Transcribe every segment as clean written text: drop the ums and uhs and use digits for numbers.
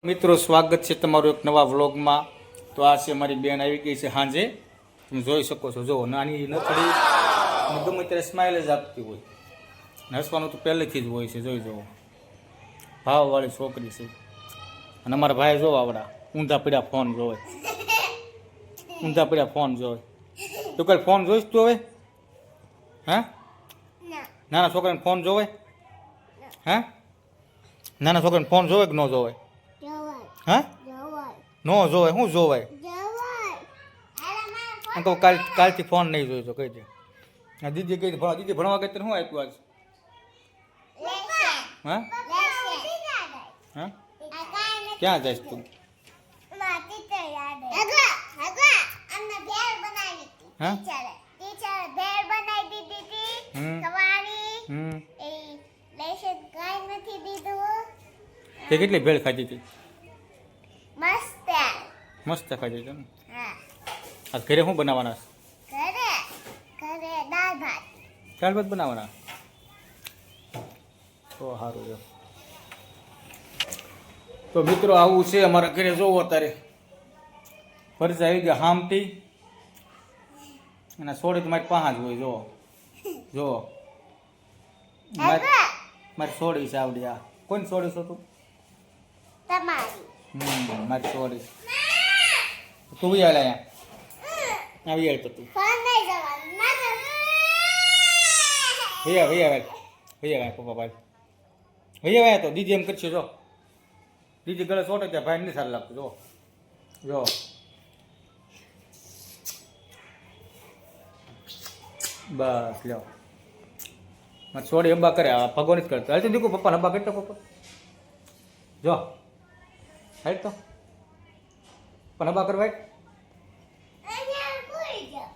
મિત્રો સ્વાગત છે તમારું એક નવા વ્લોગમાં. તો આ છે મારી બેન આવી ગઈ છે સાંજે, તમે જોઈ શકો છો. જો નાની નથડી ગમે ત્યારે સ્માઇલ જ આપતી હોય, હસવાનું તો પહેલેથી જ હોય છે. જોઈ જવો, ભાવવાળી છોકરી છે. અને અમારા ભાઈ જો આવડા ઊંધા પીડા ફોન જોવે, ઊંધા પીડા ફોન જોવે. તું કઈ ફોન જોઈશ તું હવે? હા, નાના છોકરાને ફોન જોવે? હા, નાના છોકરાને ફોન જોવે કે ન જોવે? હા, નો જોવાય. શું જોવાય? તો કાલથી ફોન નહીં જોઈતો કહી દે. દીદી કહી દે. દીદી ભણવા ગઈ શું આપ્યું આજ? હા, હા, ક્યાં જઈશ તું? હા, તે કેટલી ભેળ ખાધી હતી? મસ્ત ખાધી હતી ને. આ ઘરે શું બનાવવાના? દાળ ભાત બનાવવાના. તો સારું છે. તો મિત્રો આવું છે અમારા ઘરે. જોવો અત્યારે ફરજ આવી ગયા હામટી, અને સોડી તો મારી પાસે જ હોય. જુઓ જુઓ, મારી સોડી છે આવડી. આ કોની સોડી છો તું? મારી સોડી. તું વી આવ અહીંયા, આવી આવ તો તું ભૈયા પપ્પા ભાઈ ભૈયા તો દીદી એમ કરશે. જો દીદી ગળે સોટે ત્યાં ભાઈ નહીં સારું લાગતું. જો જો બસ લ્યો, મારે સોડી અંબા કરે. ભગવાન જ કરતો. હાલ તો દીકું પપ્પાને અંબા કરતો. પપ્પા જો હાલ તો પણ અંબા કરવા.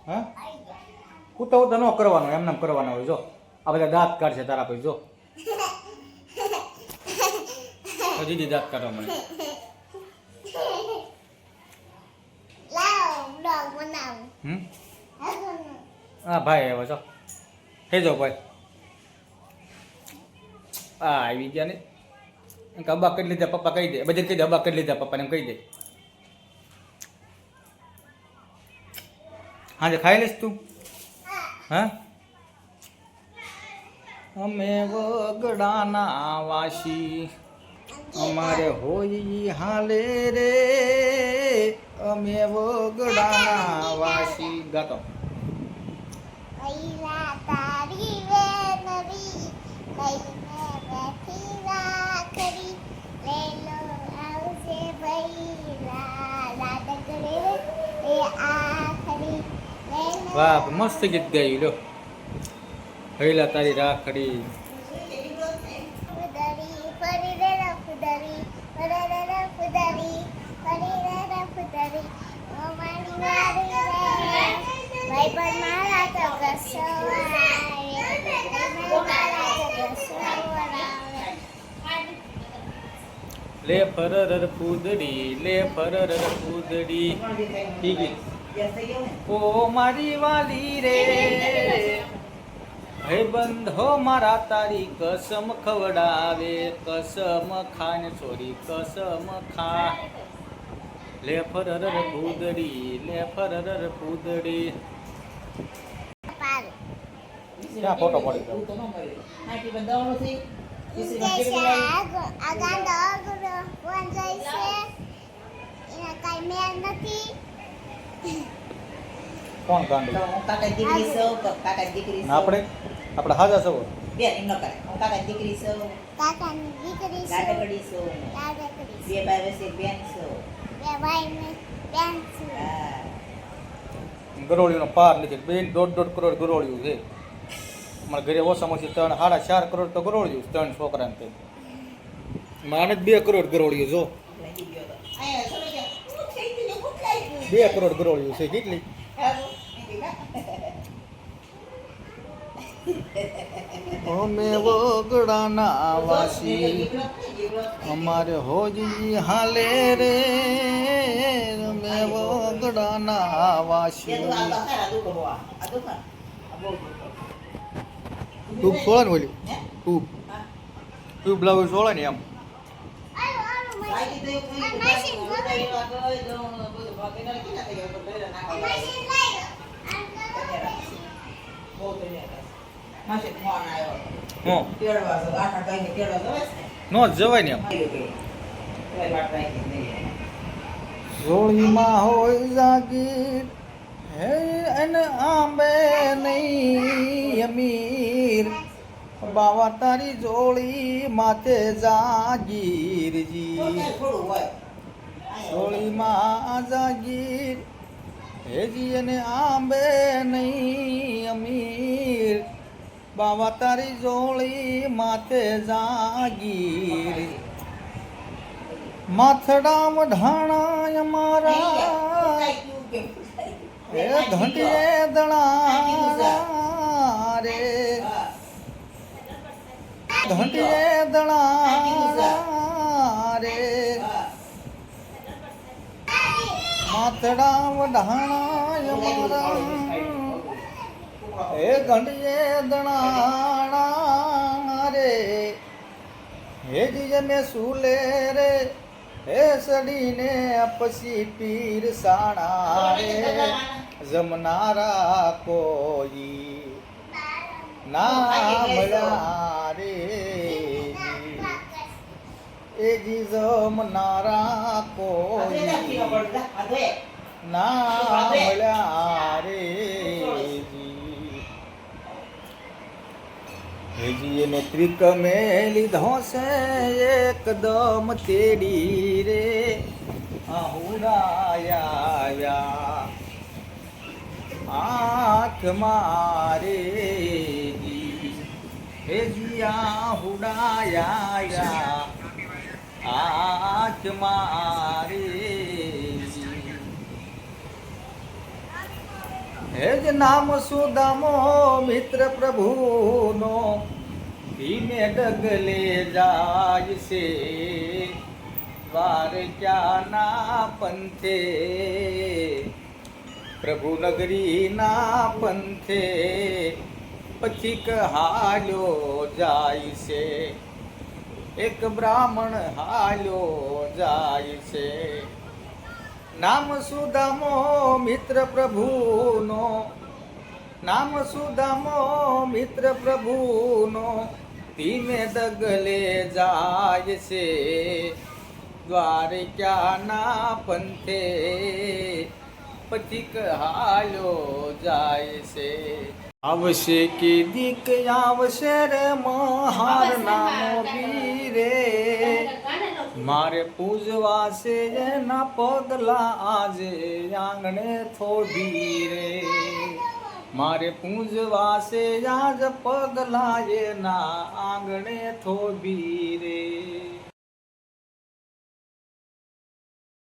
હા, ઉતા ઉતા ન કરવાનો, એમને એમ કરવાનો હોય. જો આ બધા દાંત કાઢશે તારા પછી. જો દીદી દાંત કાઢવા મળે. હા ભાઈ આવ્યો છો. થઈ જાઓ ભાઈ. હા આવી ગયા ને. અંબા કરી લીધા પપ્પા કહી દે. બધી કહી દે અંબા કરી લીધા પપ્પાને એમ કહી દે. હા જે ખાઈ લઈશ તું? હા, અમે વગડાના વાસી, અમારે હોય હાલે રે, અમે વગડાના વાસી. ગાતો વાહ, મસ્ત ગીત ગાયું. લો હૈલા તારી રાખડી. લે ફરર ફૂદડી, લે ફરર ફૂદડી. ઓ મારી વાલી રે, ભાઈબંધો મારા તારી કસમ ખવડાવે. કસમ ખાને છોરી કસમ ખા. લે ફરર ફૂદડી, લે ફરર ફૂદડી. ક્યાં ફોટો પડી ગયો? કોણ ગાંડું? કાકા દીકરી સૌ તો કાકા દીકરી સૌ. આપણે હાજા સૌ બેન એમ ન કરે. હું કાકા દીકરી સૌ, કાકાની દીકરી છે, લાડકડી સૌ, લાડકડી બે ભાઈ વચ્ચે બેન સૌ. બે ભાઈ ને બેન છે. હા, ગરોળીનો પાર નથી. 2.5 કરોડ ગરોળિયું છે અમારા ઘરે. ઓછામાં ઓછી 3.5 કરોડ તો ગરોળિયું. 3 છોકરાને તે માને 2 કરોડ ગરોળિયું. જો લાગી ગયો તો. આયા ચલો કે હું થઈ ગયું ભૂખ લાગી. 2 કરોડ ગરોળિયું છે. કેટલી? અમે વગડાના વાસી, અમારે હોજી હાલે રે, અમે વગડાના વાસી. તું સોળા ને ઓલી તું બ્લાઉઝ સોળા ને એમ. ભાગી તો એવું થયું કે મશીન બધા એવા ગઈ દઉં બધું ભાગી ના કેટલા થઈ ગયા તો પહેલા નાખવા મશીન લઈ લો બહુ તૈયાર મશીન ફોન આવ્યો હું કેળવા છે આખા કઈને કેળવા જવે છે નો જવાય ને એમ. આવ્યું કે કોઈ વાત રાખી નહીં જોળીમાં હોય જાગીર હે એને આંબે નહીં અમીર બાવા તારી જોળી માથે જાગીરજી થોડું હોય જોળીમાં જાગીર હેજી એને આંબે નહીં અમીર બાવા તારી જોળી માથે જાગીર માથડામ ઢાણા અમારા એ ધંટીએ દણા રે ધંટીએ દણા રે માથડામ ઢાણા અમારા એ ઘંટીએ દણા રે હે જીજે મેં સુલે રે હે સડીને પછી પીર સાણા રે જમનારા કોઈ ના મળ્યા રે એ જી જમનારા કોઈ ના મળ્યા રે હેજી એને ત્રિક મેં લીધો છે એકદમ તેડી રે આહુડાયા આંખ મારે હેજી આહુડાયા આંખ મારે હેજ નામ સુદામો મિત્ર પ્રભુનો ધીમે ડગલે જાય છે દ્વારકાના પંથે પ્રભુ નગરીના પંથે પથિક હાલ્યો જાય છે એક બ્રાહ્મણ હાલ્યો જાય છે નામ સુદામો મિત્ર પ્રભુનો નામ સુદામો મિત્ર પ્રભુનો ધીમે ડગલે જાય છે દ્વારકાના પંથે પથિક હાલ્યો જાય છે આવશે કે દીક આવશે રે મહાર નામો વીરે મારે પૂજવા છે એના પગલા આજે આંગણે થોડી રે મારે પૂજવા છે આજ પગલા એના આંગણે થોડી